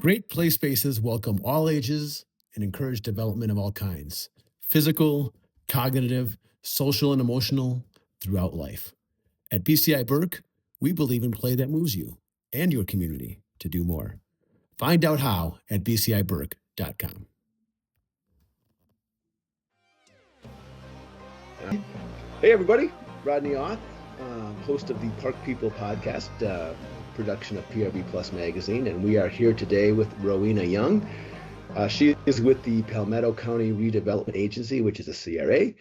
Great play spaces welcome all ages and encourage development of all kinds, physical, cognitive, social, and emotional throughout life. At BCI Burke, we believe in play that moves you and your community to do more. Find out how at bciburke.com. Hey everybody, Rodney Auth, host of the Park People podcast, production of PRB Plus magazine, and we are here today with Rowena Young. She is with the Palmetto County Redevelopment Agency, which is a CRA,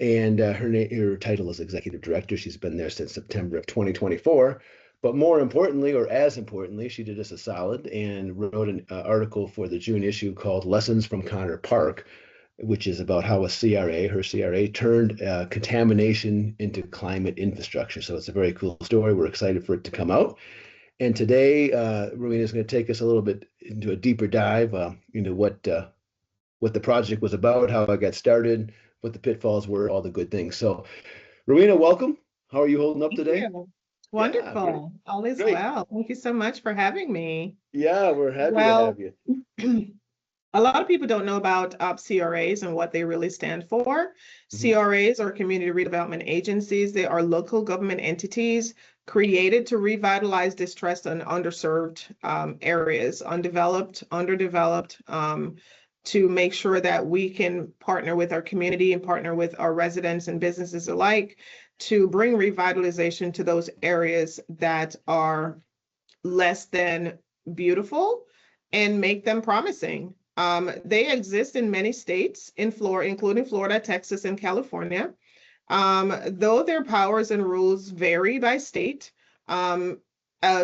and her title is Executive Director. She's been there since September of 2024. But more importantly, or as importantly, she did us a solid and wrote an article for the June issue called Lessons from Connor Park, which is about how her CRA turned contamination into climate infrastructure. So it's a very cool story. We're excited for it to come out. And today, Rowena is going to take us a little bit into a deeper dive into what the project was about, how it got started, what the pitfalls were, all the good things. So, Rowena, welcome. How are you holding up today? Wonderful. All is well. Thank you so much for having me. Yeah, we're happy to have you. A lot of people don't know about CRAs and what they really stand for. CRAs are community redevelopment agencies. They are local government entities created to revitalize distressed and underserved areas, undeveloped, underdeveloped, to make sure that we can partner with our community and partner with our residents and businesses alike to bring revitalization to those areas that are less than beautiful and make them promising. They exist in many states in Florida, including Florida, Texas, and California. Though their powers and rules vary by state, a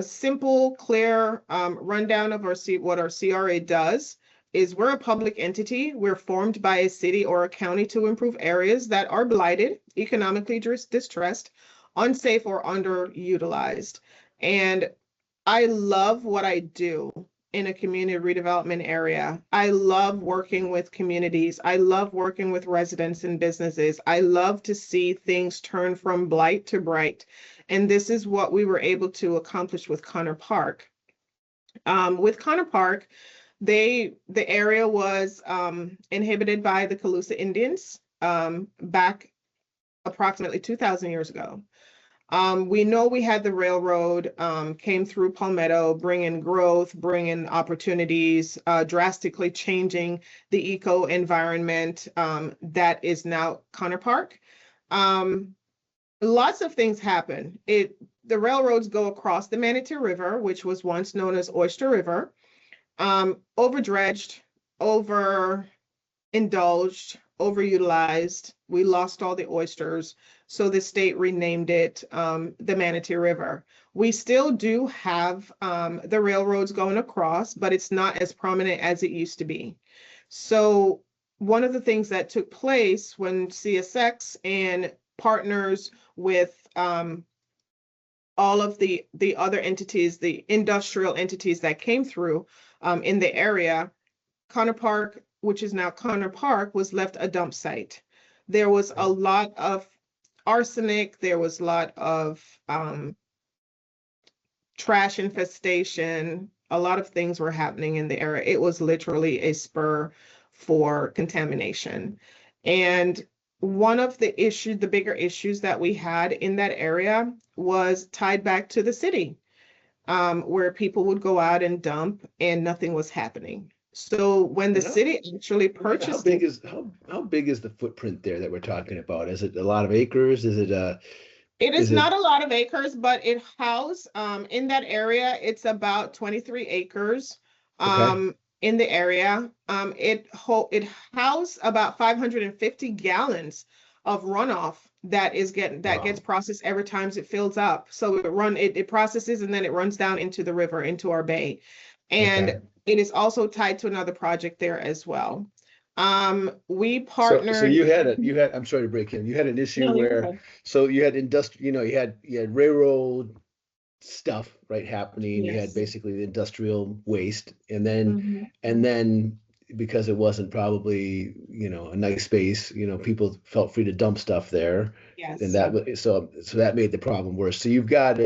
simple, clear rundown of what our CRA does is we're a public entity. We're formed by a city or a county to improve areas that are blighted, economically distressed, unsafe, or underutilized. And I love what I do in a community redevelopment area. I love working with communities. I love working with residents and businesses. I love to see things turn from blight to bright. And this is what we were able to accomplish with Connor Park. With Connor Park, the area was inhabited by the Calusa Indians back approximately 2,000 years ago. We know we had the railroad came through Palmetto, bringing growth, bringing opportunities, drastically changing the eco environment that is now Connor Park. Lots of things happen. The railroads go across the Manatee River, which was once known as Oyster River, overdredged, overindulged, overutilized. We lost all the oysters. So the state renamed it the Manatee River. We still do have the railroads going across, but it's not as prominent as it used to be. So one of the things that took place when CSX and partners with all of the other entities, the industrial entities that came through in the area, Connor Park, which is now Connor Park, was left a dump site. There was a lot of arsenic, there was a lot of trash infestation, a lot of things were happening in the area. It was literally a spur for contamination. And one of the bigger issues that we had in that area was tied back to the city, where people would go out and dump and nothing was happening. So when the city actually purchased how big is the footprint there that we're talking about? Is it a lot of acres? It is not a lot of acres, but it housed in that area, it's about 23 acres in the area. It housed about 550 gallons of runoff that gets processed every time it fills up. So it processes and then it runs down into the river, into our bay. And it is also tied to another project there as well. We partnered. So you had I'm sorry to break in. You had an issue where, so you had you had railroad stuff, right, happening. Yes. You had basically the industrial waste, and then because it wasn't probably, a nice space, people felt free to dump stuff there. And Yes. so that made the problem worse. So you've got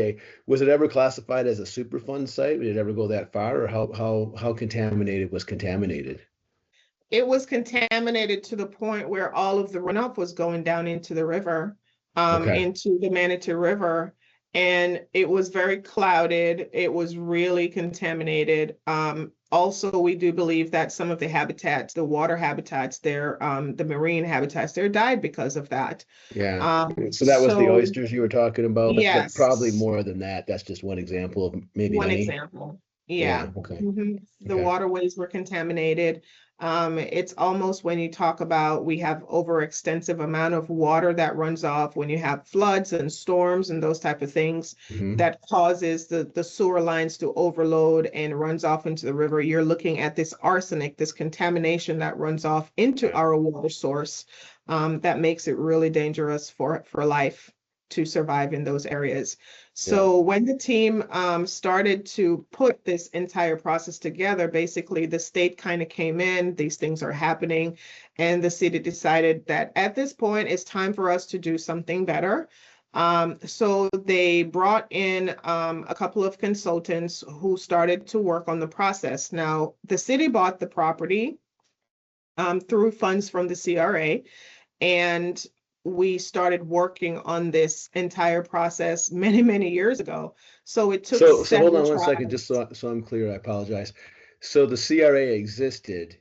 was it ever classified as a Superfund site? Did it ever go that far, or how contaminated was contaminated? It was contaminated to the point where all of the runoff was going down into the river, Okay. into the Manitou River. And it was very clouded. It was really contaminated. Also, we do believe that some of the habitats, the water habitats there, the marine habitats there died because of that. Yeah. So that was the So oysters you were talking about, but probably yes. more than that. That's just one example of maybe One many. example. Yeah. Yeah. Okay. The Okay. waterways were contaminated. It's almost when you talk about we have overextensive amount of water that runs off when you have floods and storms and those type of things Hmm. that causes the sewer lines to overload and runs off into the river. You're looking at this arsenic, this contamination that runs off into Right. our water source, that makes it really dangerous for life to survive in those areas. Yeah. So when the team started to put this entire process together, basically the state kind of came in, these things are happening, and the city decided that at this point it's time for us to do something better. So they brought in a couple of consultants who started to work on the process. Now, the city bought the property through funds from the CRA, and we started working on this entire process many, many years ago. So it took So hold several on one second, just tries. so I'm clear. I apologize. So the CRA existed.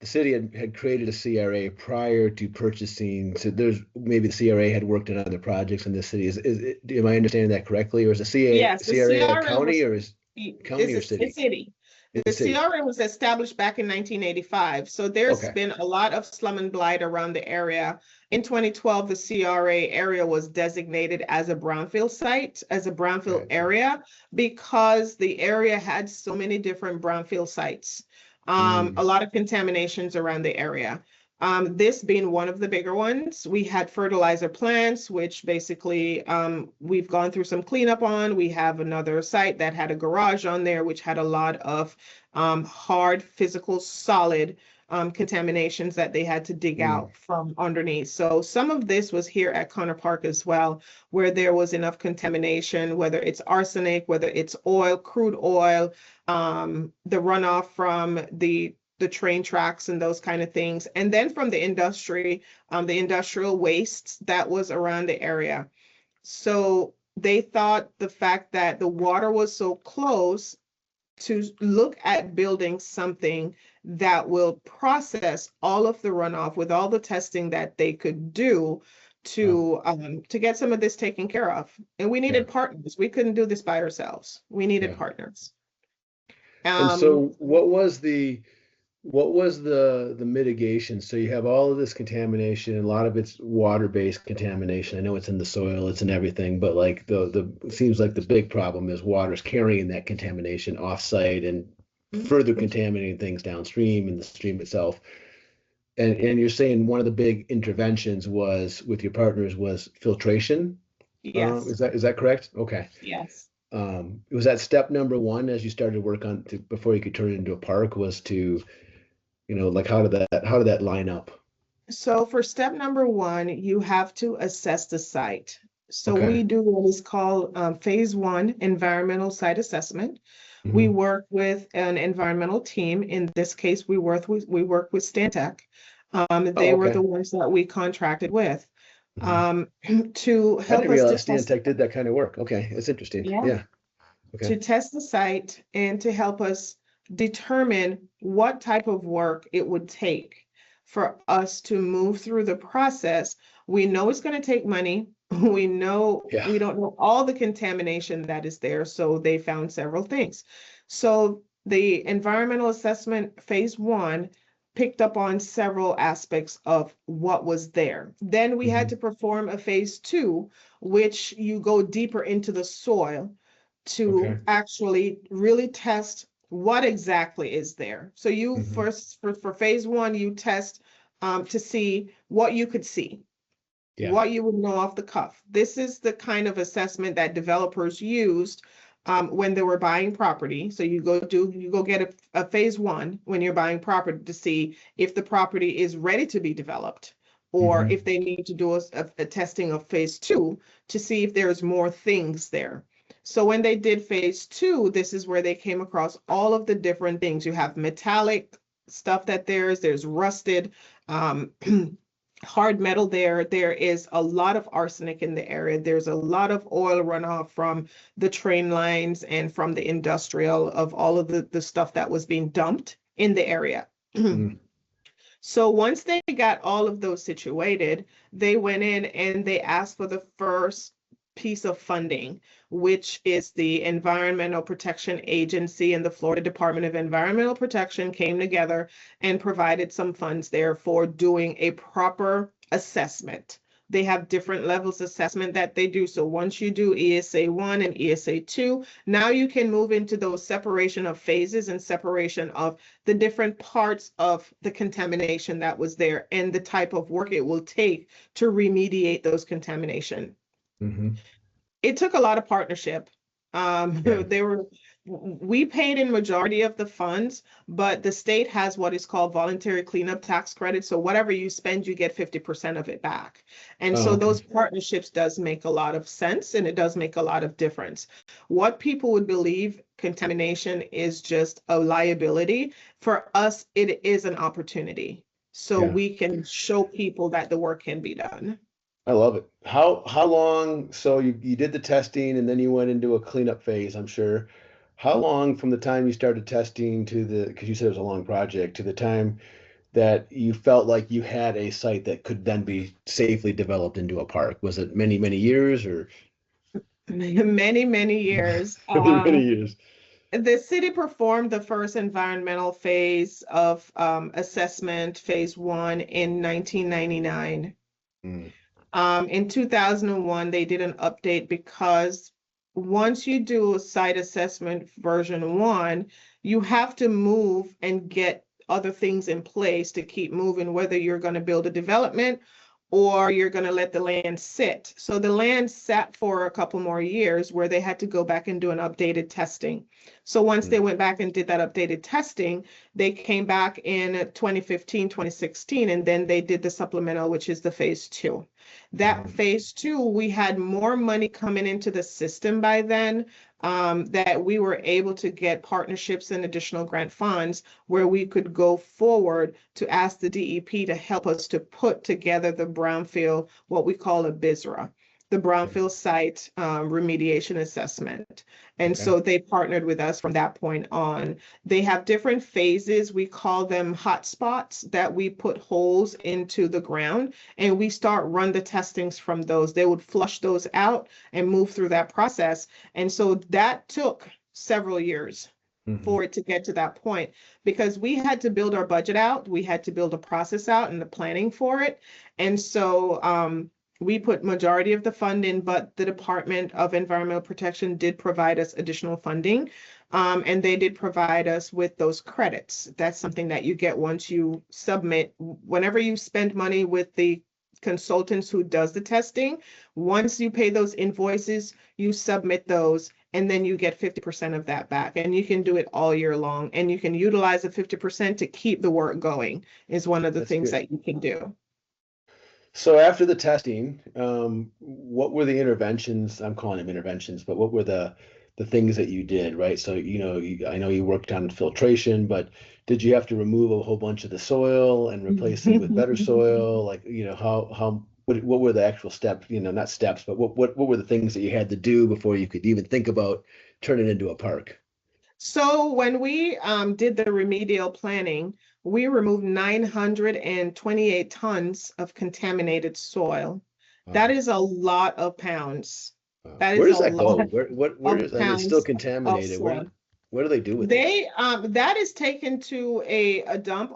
The city had created a CRA prior to purchasing. So there's maybe the CRA had worked on other projects in the city. Am I understanding that correctly, or is the Yes, the CRA a CRA county, was or is county or is a city? city. The It's city. CRA was established back in 1985. So there's Okay. been a lot of slum and blight around the area. In 2012, the CRA area was designated as a brownfield site, as a brownfield Gotcha. area, because the area had so many different brownfield sites. A Mm, lot of contaminations around the area. This being one of the bigger ones, we had fertilizer plants, which basically we've gone through some cleanup on. We have another site that had a garage on there, which had a lot of hard, physical, solid contaminations that they had to dig mm, out from underneath. So some of this was here at Connor Park as well, where there was enough contamination, whether it's arsenic, whether it's oil, crude oil, the runoff from the train tracks and those kind of things. And then from the industry, the industrial wastes that was around the area. So they thought the fact that the water was so close to look at building something that will process all of the runoff with all the testing that they could do wow. to get some of this taken care of. And we Yeah. needed partners. We couldn't do this by ourselves. We needed Yeah. partners. And Um, so what was the mitigation? So you have all of this contamination, and a lot of it's water-based contamination. I know it's in the soil, it's in everything, but like the it seems like the big problem is water's carrying that contamination off-site and further contaminating things downstream in the stream itself. And you're saying one of the big interventions was with your partners was filtration. yes, Is that correct? Okay. yes. Was that step number one as you started to work on before you could turn it into a park, was to, like how did that line up? So for step number one, you have to assess the site. So Okay. we do what is called phase one environmental site assessment. We Hmm. work with an environmental team. In this case, we work with Stantec. Oh, They were okay. the ones that we contracted with Hmm. to I help didn't us to realize test, Stantec did that kind of work. Okay, it's interesting. yeah, Yeah. Okay. to test the site and to help us determine what type of work it would take for us to move through the process. We know it's going to take money. We know Yeah. we don't know all the contamination that is there. So they found several things. So the environmental assessment phase one picked up on several aspects of what was there. Then we had Hmm. to perform a phase two, which you go deeper into the soil Okay. to actually really test what exactly is there. So you Hmm. first, for phase one, you test to see what you could see, Yeah. what you would know off the cuff. This is the kind of assessment that developers used when they were buying property. So you go get a phase one when you're buying property to see if the property is ready to be developed, or if they need to do a testing of phase two to see if there's more things there. So when they did phase two, this is where they came across all of the different things. You have metallic stuff that there's rusted, hard metal there. There is a lot of arsenic in the area. There's a lot of oil runoff from the train lines and from the industrial of all of the stuff that was being dumped in the area. So once they got all of those situated, they went in and they asked for the first piece of funding, which is the Environmental Protection Agency and the Florida Department of Environmental Protection came together and provided some funds there for doing a proper assessment. They have different levels of assessment that they do. So once you do ESA 1 and ESA 2, now you can move into those separation of phases and separation of the different parts of the contamination that was there and the type of work it will take to remediate those contamination. It took a lot of partnership. We paid in majority of the funds, but the state has what is called voluntary cleanup tax credit. So whatever you spend, you get 50% of it back. And so those partnerships does make a lot of sense, and it does make a lot of difference. What people would believe contamination is just a liability. For us, it is an opportunity. So we can show people that the work can be done. I love it. How long? So you did the testing and then you went into a cleanup phase, I'm sure. How long from the time you started testing to because you said it was a long project, to the time that you felt like you had a site that could then be safely developed into a park? Was it many, many years or? Many, many years. Many years. The city performed the first environmental phase of assessment, phase one, in 1999. In 2001, they did an update because once you do a site assessment version 1, you have to move and get other things in place to keep moving, whether you're going to build a development or you're going to let the land sit. So the land sat for a couple more years where they had to go back and do an updated testing. So once they went back and did that updated testing, they came back in 2015, 2016, and then they did the supplemental, which is the phase 2. That phase 2, we had more money coming into the system by then, that we were able to get partnerships and additional grant funds where we could go forward to ask the DEP to help us to put together the brownfield, what we call a BISRA, the brownfield site remediation assessment. And so they partnered with us from that point on. They have different phases. We call them hotspots that we put holes into the ground and we run the testings from those. They would flush those out and move through that process. And so that took several years for it to get to that point, because we had to build our budget out. We had to build a process out and the planning for it. And so we put majority of the fund in, but the Department of Environmental Protection did provide us additional funding. And they did provide us with those credits. That's something that you get once you submit. Whenever you spend money with the consultants who does the testing, once you pay those invoices, you submit those, and then you get 50% of that back. And you can do it all year long. And you can utilize the 50% to keep the work going, is one of the things that you can do. So after the testing, what were the interventions? I'm calling them interventions, but what were the things that you did, right? So, I know you worked on filtration, but did you have to remove a whole bunch of the soil and replace it with better soil? Like, what were the actual steps, not steps, but what were the things that you had to do before you could even think about turning it into a park? So when we did the remedial planning, we removed 928 tons of contaminaminated soil. That is a lot of pounds. That Where is does a that go? lot Where is that? It's still of contaminated. soil. What do they do with it? That is taken to a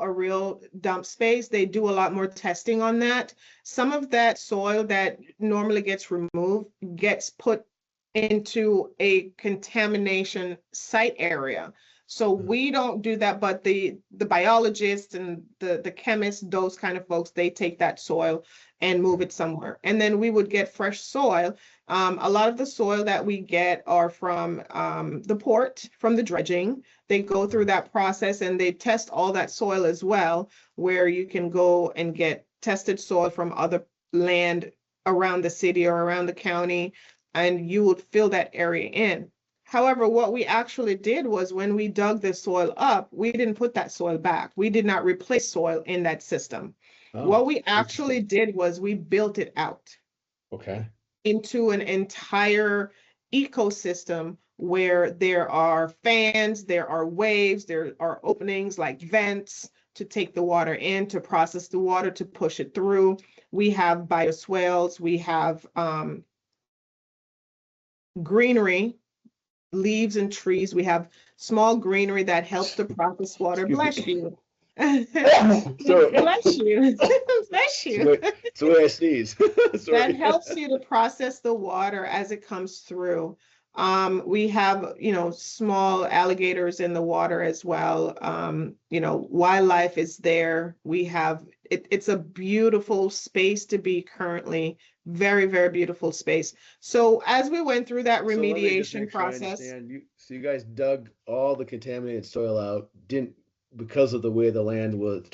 real dump space. They do a lot more testing on that. Some of that soil that normally gets removed gets put into a contamination site area. So we don't do that, but the biologists and the chemists, those kind of folks, they take that soil and move it somewhere. And then we would get fresh soil. A lot of the soil that we get are from the port, from the dredging. They go through that process and they test all that soil as well, where you can go and get tested soil from other land around the city or around the county, and you would fill that area in. However, what we actually did was when we dug the soil up, we didn't put that soil back. We did not replace soil in that system. What Oh, we actually did was we built it out okay. into an entire ecosystem where there are fans, there are waves, there are openings like vents to take the water in, to process the water, to push it through. We have bioswales, we have greenery, leaves and trees. We have small greenery that helps to process water. Excuse Bless me. you. Sorry. Bless you. Bless you. It's the way I sneeze. That Sorry. helps you to process the water as it comes through. We have, small alligators in the water as well. Wildlife is there. We have it's a beautiful space to be currently. Very, very beautiful space. So as we went through that So let me just remediation make sure I process, understand. You guys dug all the contaminated soil out, didn't because of the way the land was,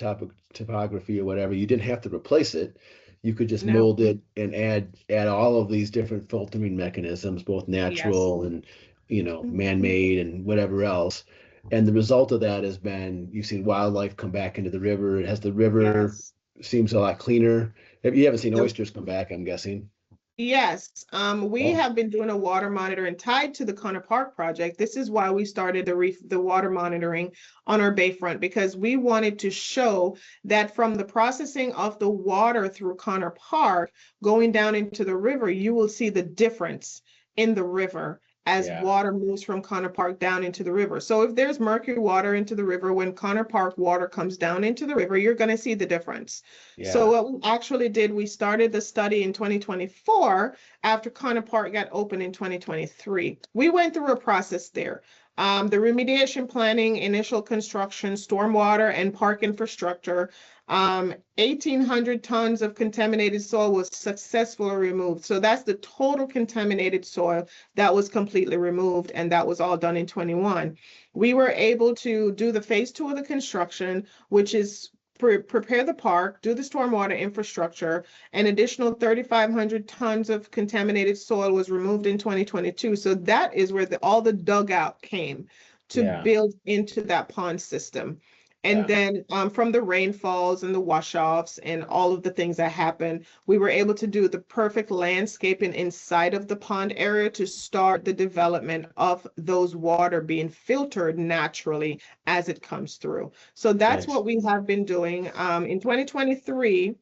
topography or whatever, you didn't have to replace it. You could just no, mold it and add all of these different filtering mechanisms, both yes. natural and Mhm. man-made and whatever else. And the result of that has been you've seen wildlife come back into the river. It has the river Yes. seems a lot cleaner. You haven't seen The oysters come back, I'm guessing. Yes, we Oh, have been doing a water monitoring tied to the Connor Park project. This is why we started the water monitoring on our bayfront, because we wanted to show that from the processing of the water through Connor Park going down into the river, you will see the difference in the river as yeah, water moves from Connor Park down into the river. So if there's murky water into the river, when Connor Park water comes down into the river, you're going to see the difference. So yeah, what we actually did, we started the study in 2024 after Connor Park got open in 2023. We went through a process there. The remediation planning, initial construction, stormwater, and park infrastructure. 1,800 tons of contaminated soil was successfully removed. So that's the total contaminated soil that was completely removed, and that was all done in 21. We were able to do the phase 2 of the construction, which is prepare the park, do the stormwater infrastructure. An additional 3,500 tons of contaminated soil was removed in 2022. So that is where all the dugout came to yeah, build into that pond system. And yeah. then from the rainfalls and the wash-offs and all of the things that happen, we were able to do the perfect landscaping inside of the pond area to start the development of those water being filtered naturally as it comes through. So that's Nice. what we have been doing. In 2023,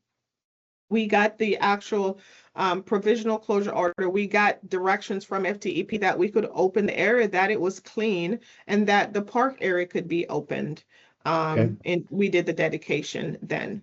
we got the actual provisional closure order. We got directions from FTEP that we could open the area, that it was clean, and that the park area could be opened. Okay. And we did the dedication then.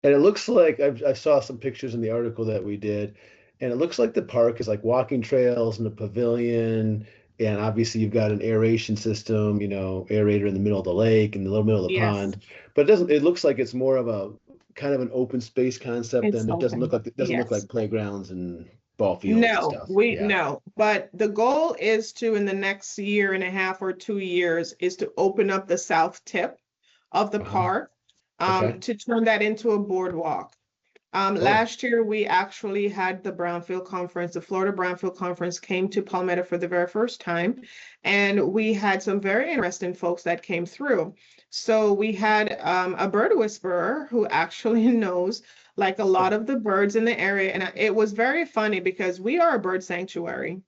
And it looks like I saw some pictures in the article that we did, and it looks like the park is like walking trails and a pavilion, and obviously you've got an aeration system, aerator in the middle of the lake in the little middle of the Yes, pond. But it doesn't. It looks like it's more of a kind of an open space concept, it's and open. it doesn't look Yes. like playgrounds and ball fields and No, stuff. we Yeah. no, but the goal is to, in the next year and a half or 2 years, is to open up the south tip of the Uh-huh. park, Okay. to turn that into a boardwalk. Oh, Last year, we actually had the Brownfield Conference. The Florida Brownfield Conference came to Palmetto for the very first time, and we had some very interesting folks that came through. So we had a bird whisperer who actually knows like a lot of the birds in the area, and it was very funny because we are a bird sanctuary.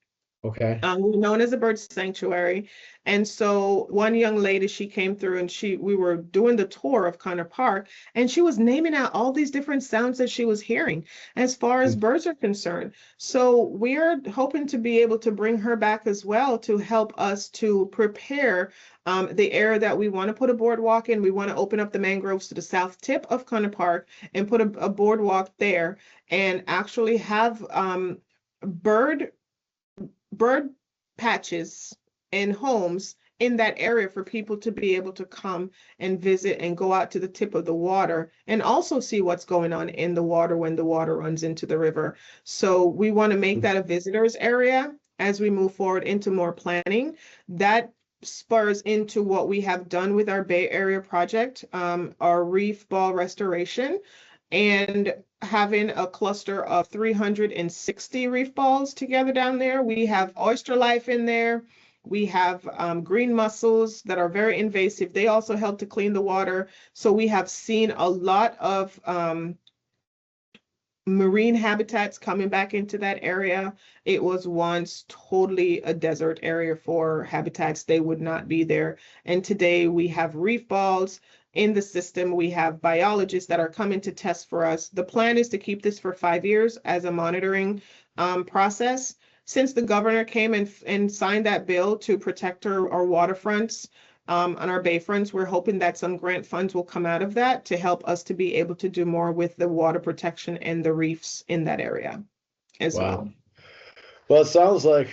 okay. We're known as a bird sanctuary. And so one young lady, she came through and we were doing the tour of Connor Park, and she was naming out all these different sounds that she was hearing as far as Hmm. birds are concerned. So we're hoping to be able to bring her back as well to help us to prepare the area that we want to put a boardwalk in. We want to open up the mangroves to the south tip of Connor Park and put a boardwalk there and actually have bird bird patches in homes in that area for people to be able to come and visit and go out to the tip of the water and also see what's going on in the water when the water runs into the river. So we want to make that a visitors area as we move forward into more planning. That spurs into what we have done with our Bay Area project, our reef ball restoration, and having a cluster of 360 reef balls together down there. We have oyster life in there. We have green mussels that are very invasive. They also help to clean the water. So we have seen a lot of marine habitats coming back into that area. It was once totally a desert area for habitats. They would not be there. And today we have reef balls in the system. We have biologists that are coming to test for us. The plan is to keep this for 5 years as a monitoring process. Since the governor came and signed that bill to protect our waterfronts, on our bayfronts, we're hoping that some grant funds will come out of that to help us to be able to do more with the water protection and the reefs in that area as well. Well, it sounds like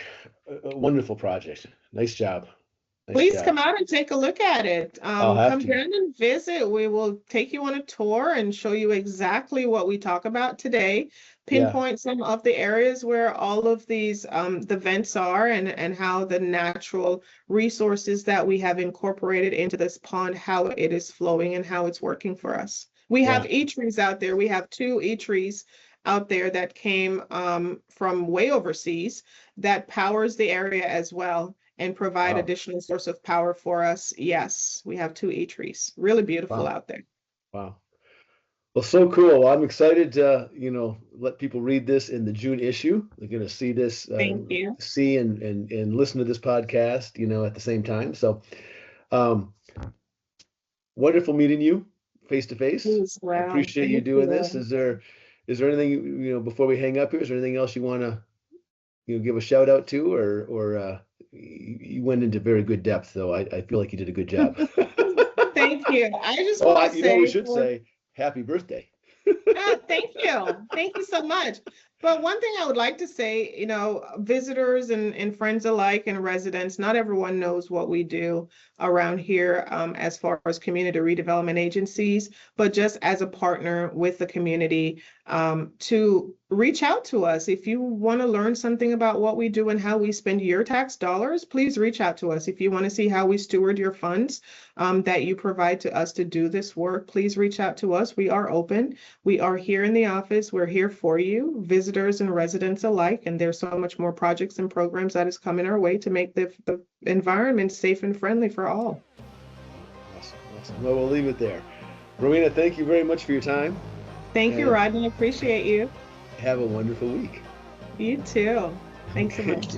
a wonderful project. Nice job. Please come out and take a look at it. Come to. down and visit. We will take you on a tour and show you exactly what we talk about today. Pinpoint some of the areas where all of these the vents are and how the natural resources that we have incorporated into this pond, how it is flowing and how it's working for us. We have eateries out there. We have 2 eateries out there that came from way overseas that powers the area as well and provide additional source of power for us. Yes, we have 2 eateries. Really beautiful out there. Wow. Well, so cool. Well, I'm excited to, let people read this in the June issue. They're going to see this, Thank you. see and listen to this podcast, at the same time. So, wonderful meeting you face to face. Well, I appreciate you doing this. Is there anything, before we hang up here, is there anything else you want to, give a shout out to, or you went into very good depth, though. I feel like you did a good job. Thank you. I just want to say, we should say happy birthday. Thank you. Thank you so much. But one thing I would like to say, visitors and friends alike and residents, not everyone knows what we do around here as far as community redevelopment agencies, but just as a partner with the community to reach out to us. If you want to learn something about what we do and how we spend your tax dollars, please reach out to us. If you want to see how we steward your funds that you provide to us to do this work, please reach out to us. We are open. We are here in the office. We're here for you, visitors and residents alike. And there's so much more projects and programs that is coming our way to make the environment safe and friendly for all. Awesome. Well, we'll leave it there. Rowena, thank you very much for your time. Thank you, Rodney. I appreciate you. Have a wonderful week. You too. Thanks so much.